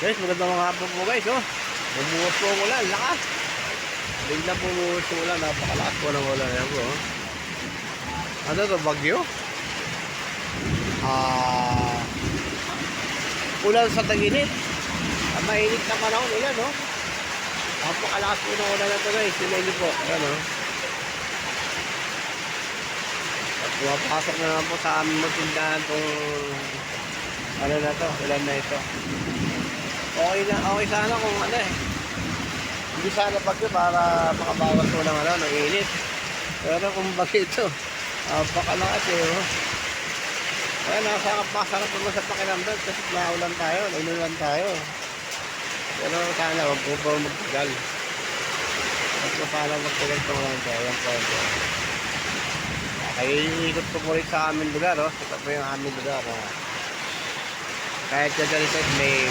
Guys, magandang hapon po guys, oh. Bumuhos po ang ulan, lakas. Bigla bumuhos ang ulan, napakalakas po ng ulan. Ayan po, oh. Ano to, bagyo? Ulan sa taginit. Mainit na panahon, ulan, oh. Napakalakas po ng ulan na to guys, sinili po. Ayan, oh. At pumapasok na naman po sa aming matindahan itong ano na to, ulan na ito. Okay sana kung ano eh. Hindi sana bagyo para makabawas mo ng ano, ng init. Pero kung bagyo ito, napakalakas eh. Oh. Kaya masarap naman sa pakiramdam kasi naulan tayo, naulan tayo. Pero sana wag po po magtagal. Wag po sana magtagal itong ulan tayo. Ayan po. Kaya iikot ko po rin sa aming lugar. Oh. Ito po yung aming lugar. Oh. Kahit yung ganito may